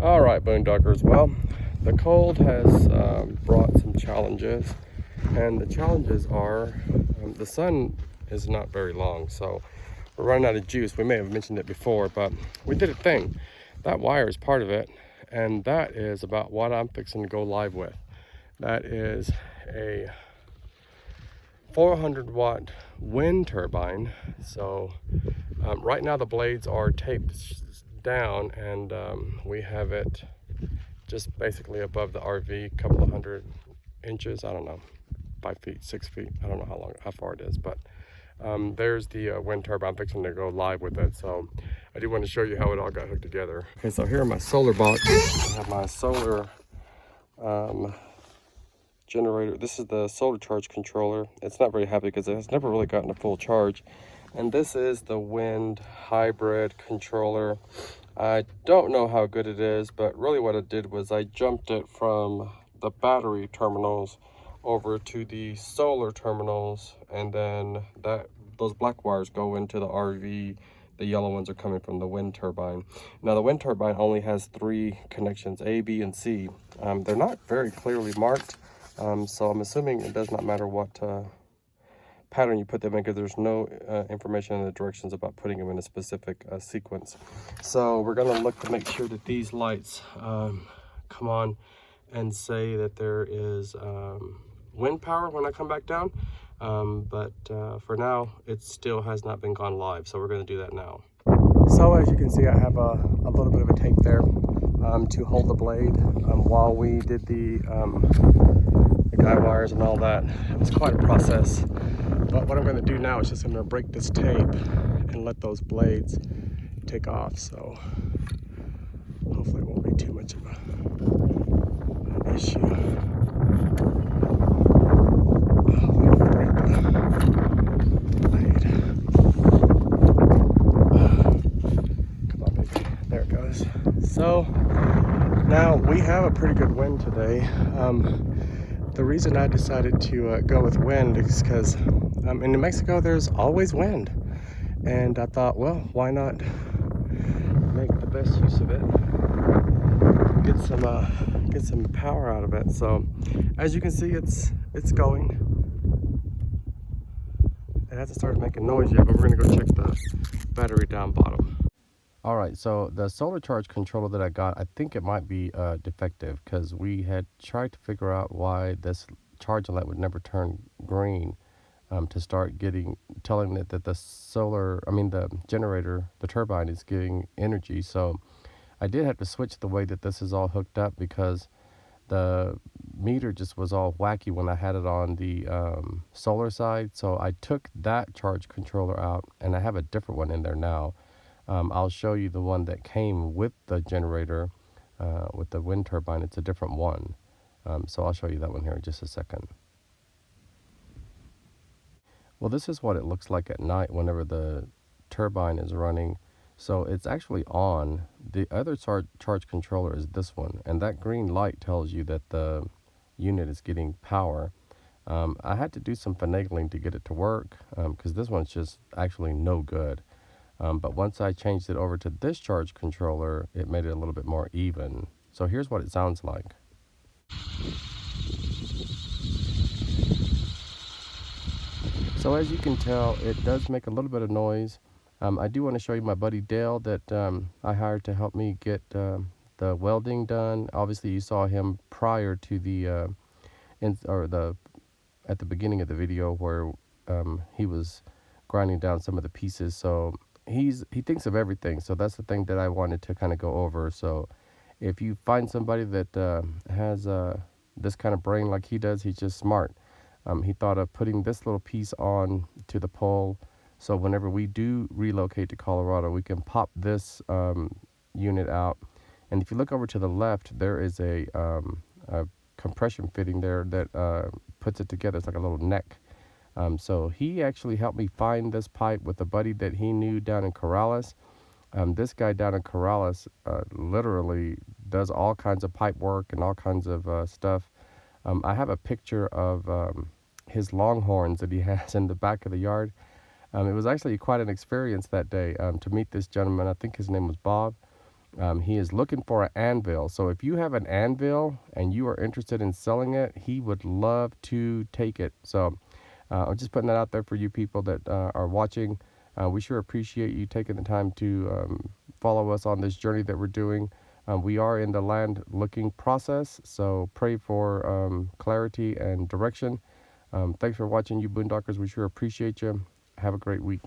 All right, Boondockers. Well, the cold has brought some challenges, and the challenges are the sun is not very long, so we're running out of juice. We may have mentioned it before, but we did a thing. That wire is part of it, and that is about what I'm fixing to go live with. That is a 400-watt wind turbine. So right now the blades are taped down, and we have it just basically above the RV, a couple of 100 inches. I don't know, 5 feet, 6 feet. I don't know how far it is, but there's the wind turbine. I'm fixing to go live with it. So I do want to show you how it all got hooked together. Okay, so here in my solar box, I have my solar generator. This is the solar charge controller. It's not very heavy because it has never really gotten a full charge. And this is the wind hybrid controller. I don't know how good it is, but really what I did was I jumped it from the battery terminals over to the solar terminals, and then those black wires go into the RV. The yellow ones are coming from the wind turbine. Now the wind turbine only has 3 connections, A, B, and C. They're not very clearly marked, so I'm assuming it does not matter what pattern you put them in, because there's no information in the directions about putting them in a specific sequence. So we're going to look to make sure that these lights come on and say that there is wind power when I come back down. But for now, it still has not been gone live, so we're going to do that now. So as you can see, I have a little bit of a tape there to hold the blade while we did the guy wires and all that. It was quite a process, but what I'm going to do now is just I'm going to break this tape and let those blades take off, so hopefully it won't be too much of an issue. There it goes. So now we have a pretty good wind today. The reason I decided to go with wind is because in New Mexico there's always wind, and I thought, well, why not make the best use of it, get some power out of it. So as you can see, it's going. It hasn't started making noise yet, but we're gonna go check the battery down bottom. All right, so the solar charge controller that I got, I think it might be defective, because we had tried to figure out why this charging light would never turn green to start telling it that the generator, the turbine is giving energy. So I did have to switch the way that this is all hooked up, because the meter just was all wacky when I had it on the solar side. So I took that charge controller out, and I have a different one in there now. I'll show you the one that came with the generator, with the wind turbine. It's a different one. So I'll show you that one here in just a second. Well, this is what it looks like at night whenever the turbine is running. So it's actually on. The other charge controller is this one, and that green light tells you that the unit is getting power. I had to do some finagling to get it to work, because this one's just actually no good. But once I changed it over to this charge controller, it made it a little bit more even. So here's what it sounds like. So as you can tell, it does make a little bit of noise. I do want to show you my buddy Dale that I hired to help me get the welding done. Obviously, you saw him prior to at the beginning of the video where he was grinding down some of the pieces. So he thinks of everything. So that's the thing that I wanted to kind of go over. So if you find somebody that has this kind of brain like he does, he's just smart. He thought of putting this little piece on to the pole, so whenever we do relocate to Colorado, we can pop this unit out. And if you look over to the left, there is a compression fitting there that puts it together. It's like a little neck. So he actually helped me find this pipe with a buddy that he knew down in Corrales. This guy down in Corrales literally does all kinds of pipe work and all kinds of stuff. I have a picture of his longhorns that he has in the back of the yard. It was actually quite an experience that day to meet this gentleman. I think his name was Bob. He is looking for an anvil. So if you have an anvil and you are interested in selling it, he would love to take it. So I'm just putting that out there for you people that are watching. We sure appreciate you taking the time to follow us on this journey that we're doing. We are in the land looking process, so pray for clarity and direction. Thanks for watching, you Boondockers. We sure appreciate you. Have a great week.